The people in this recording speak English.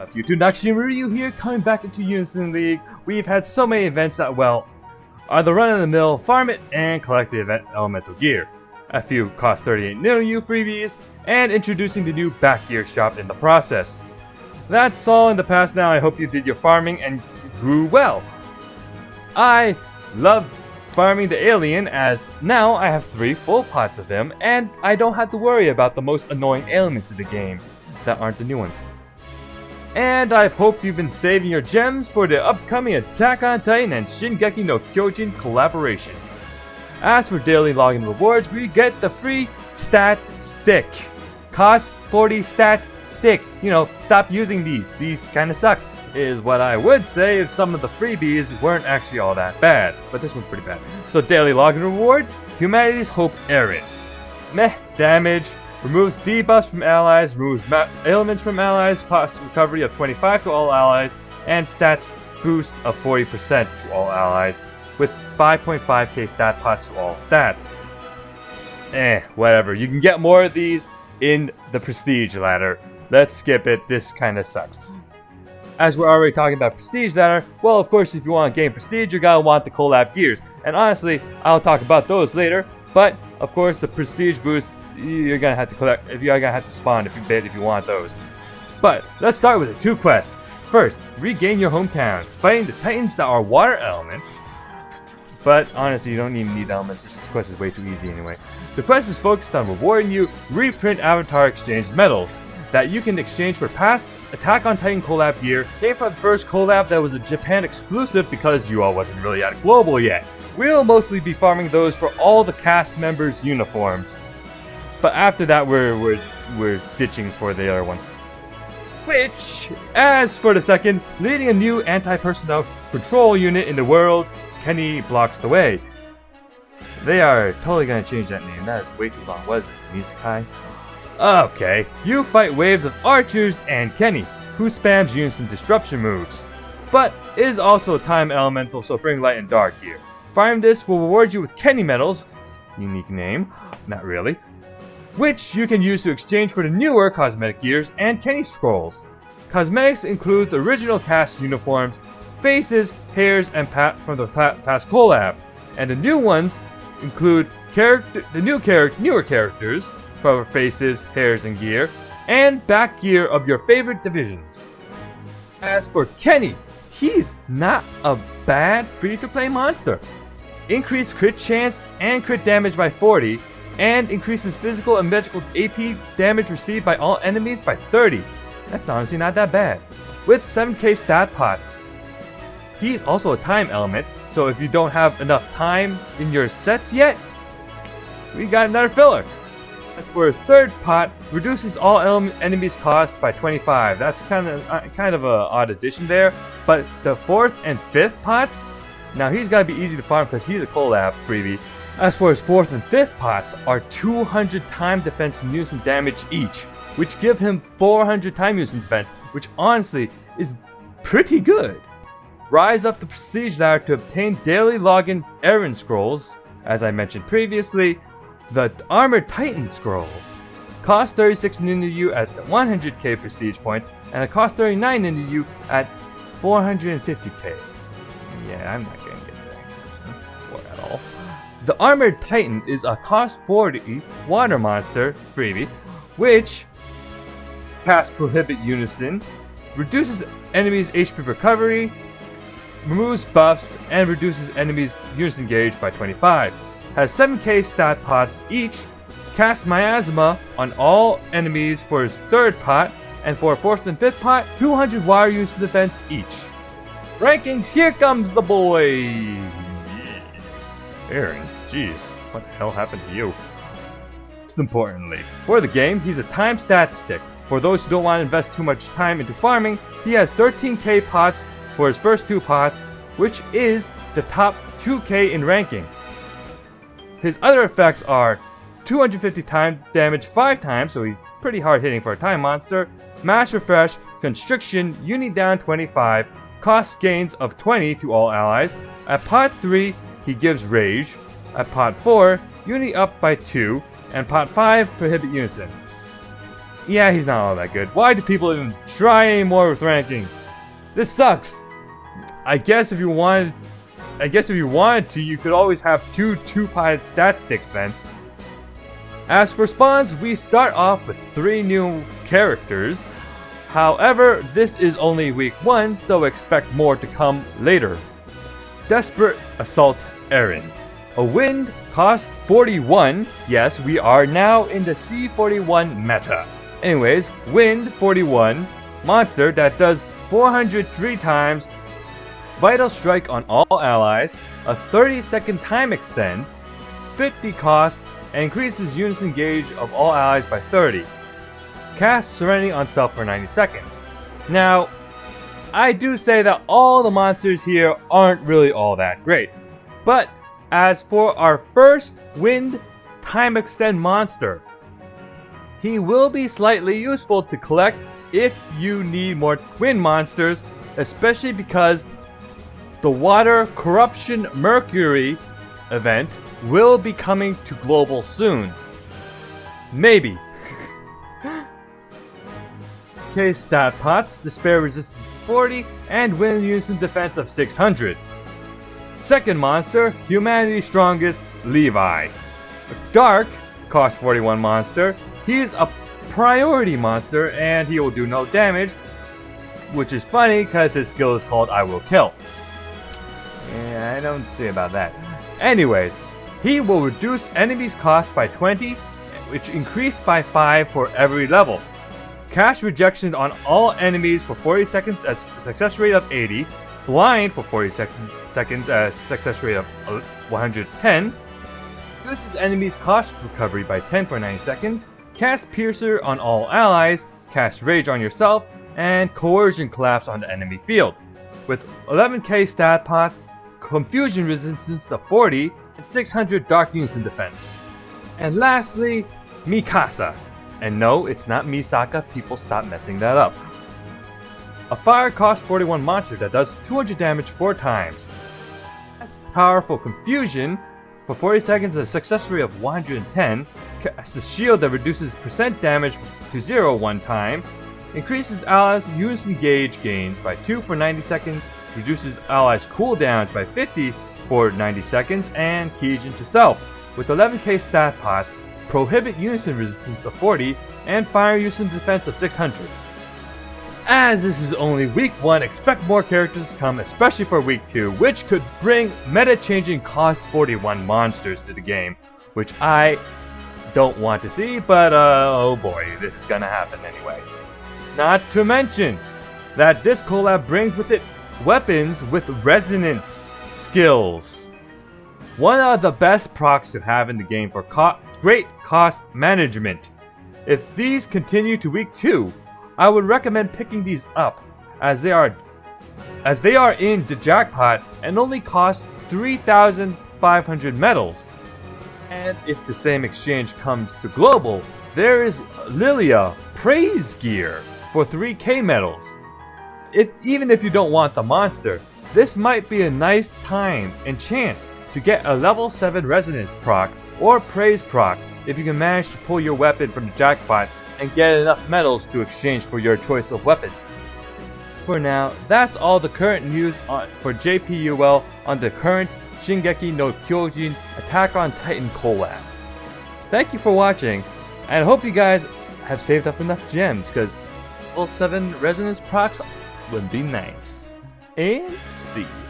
up, YouTube? Nakshimuryu here, coming back into Unison League. We've had so many events that, well, are the run-of-the-mill farm it and collect the event elemental gear. A few cost 38 new freebies, and introducing the new back gear shop in the process. That's all in the past now. I hope you did your farming and grew well. I love farming the alien, as now I have 3 full pots of him, and I don't have to worry about the most annoying ailments of the game that aren't the new ones. And I hope you've been saving your gems for the upcoming Attack on Titan and Shingeki no Kyojin collaboration. As for daily login rewards, we get the free stat stick. Cost 40 stat stick. You know, stop using these. These kinda suck, is what I would say if some of the freebies weren't actually all that bad. But this one's pretty bad. So daily login reward, Humanity's Hope Aaron. Meh damage, removes debuffs from allies, removes ailments from allies, cost recovery of 25 to all allies, and stats boost of 40% to all allies, with 5.5k stat pots to all stats. Whatever. You can get more of these in the prestige ladder. Let's skip it, this kinda sucks. As we're already talking about prestige ladder, well, of course, if you want to gain prestige, you're gonna want the collab gears. And honestly, I'll talk about those later, but of course, the prestige boosts, you're gonna have to collect, if you're gonna have to spawn if you want those. But let's start with the 2 quests. First, regain your hometown, fighting the titans that are water elements. But honestly, you don't even need elements, this quest is way too easy anyway. The quest is focused on rewarding you reprint avatar exchange medals that you can exchange for past Attack on Titan collab gear. Came from the first collab that was a Japan exclusive because you all wasn't really at global yet. We'll mostly be farming those for all the cast members' uniforms. But after that, we're ditching for the other one. Which, as for the second, leading a new anti-personnel control unit in the world, Kenny blocks the way. They are totally gonna change that name. That is way too long. What is this, an isekai? Okay, you fight waves of archers and Kenny, who spams Unison disruption moves. But it is also a time elemental, so bring light and dark gear. Farming this will reward you with Kenny medals, unique name, not really, which you can use to exchange for the newer cosmetic gears and Kenny scrolls. Cosmetics include the original cast uniforms, faces, hairs, and from the past collab, and the new ones include newer characters for faces, hairs, and gear, and back gear of your favorite divisions. As for Kenny, he's not a bad free-to-play monster. Increased crit chance and crit damage by 40, and increases physical and magical AP damage received by all enemies by 30. That's honestly not that bad. With 7k stat pots. He's also a time element, so if you don't have enough time in your sets yet, we got another filler. As for his third pot, reduces all enemies' cost by 25. That's kind of a odd addition there. But the 4th and 5th pots, now he's gotta be easy to farm because he's a collab freebie. As for his 4th and 5th pots, are 200 time defense from Unison damage each, which give him 400 time Unison defense, which honestly is pretty good. Rise up the prestige ladder to obtain daily login errand scrolls, as I mentioned previously. The Armored Titan scrolls cost 36 Ninja at 100k prestige points, and it costs 39 Ninja at 450k. Yeah, I'm not gonna get that or at all. The Armored Titan is a cost 40 water monster freebie, which cast Prohibit Unison, reduces enemies' HP recovery, removes buffs, and reduces enemies' Unison gauge by 25. Has 7k stat pots each, casts Miasma on all enemies for his 3rd pot, and for 4th and 5th pot, 200 water Unison defense each. Rankings, here comes the boy! Aaron, jeez, what the hell happened to you? Most importantly, for the game, he's a time stat stick. For those who don't want to invest too much time into farming, he has 13k pots for his first 2 pots, which is the top 2k in rankings. His other effects are 250 time damage 5 times, so he's pretty hard hitting for a time monster, mass refresh, constriction, uni down 25, cost gains of 20 to all allies. At pot 3, he gives rage. At pot 4, uni up by 2, and pot 5, prohibit unison. Yeah, he's not all that good. Why do people even try anymore with rankings? This sucks. I guess if you wanted to, you could always have two-potted stat sticks then. As for spawns, we start off with 3 new characters. However, this is only week 1, so expect more to come later. Desperate Assault Eren. A wind cost 41. Yes, we are now in the C41 meta. Anyways, wind 41, monster that does 403 times, vital strike on all allies, a 30-second time extend, 50 cost, and increases unison gauge of all allies by 30. Cast Serenity on self for 90 seconds. Now, I do say that all the monsters here aren't really all that great. But as for our first wind time extend monster, he will be slightly useful to collect if you need more wind monsters, especially because the Water Corruption Mercury event will be coming to global soon. Maybe. Okay, stat pots, despair resistance 40, and wind unison defense of 600. Second monster, humanity's strongest, Levi. Dark, cost 41 monster. He is a priority monster and he will do no damage, which is funny because his skill is called I Will Kill. Yeah, I don't see about that. Anyways, he will reduce enemies' cost by 20, which increase by 5 for every level. Cast rejection on all enemies for 40 seconds at a success rate of 80. Blind for 40 seconds at a success rate of 110. Reduces enemies' cost recovery by 10 for 90 seconds. Cast Piercer on all allies. Cast Rage on yourself. And Coercion Collapse on the enemy field. With 11k stat pots, Confusion resistance of 40, and 600 Dark Unison defense. And lastly, Mikasa. And no, it's not Misaka, people stop messing that up. A fire cost 41 monster that does 200 damage 4 times. Has powerful Confusion for 40 seconds at a success rate of 110. Casts the shield that reduces percent damage to 0 one time. Increases allies' unison gauge gains by 2 for 90 seconds. Reduces allies' cooldowns by 50 for 90 seconds. And Kyojin to self. With 11k stat pots, prohibit unison resistance of 40, and fire unison defense of 600. As this is only week 1, expect more characters to come, especially for week 2, which could bring meta-changing cost 41 monsters to the game, which I don't want to see, but oh boy, this is gonna happen anyway. Not to mention that this collab brings with it weapons with resonance skills. One of the best procs to have in the game for great cost management. If these continue to week 2, I would recommend picking these up as they are in the jackpot and only cost 3,500 medals. And if the same exchange comes to global, there is Lilia Praise Gear for 3k medals. Even if you don't want the monster, this might be a nice time and chance to get a level 7 resonance proc or praise proc if you can manage to pull your weapon from the jackpot and get enough medals to exchange for your choice of weapon. For now, that's all the current news for JPUL on the current Shingeki no Kyojin Attack on Titan collab. Thank you for watching, and I hope you guys have saved up enough gems because level 7 resonance procs would be nice. And see you.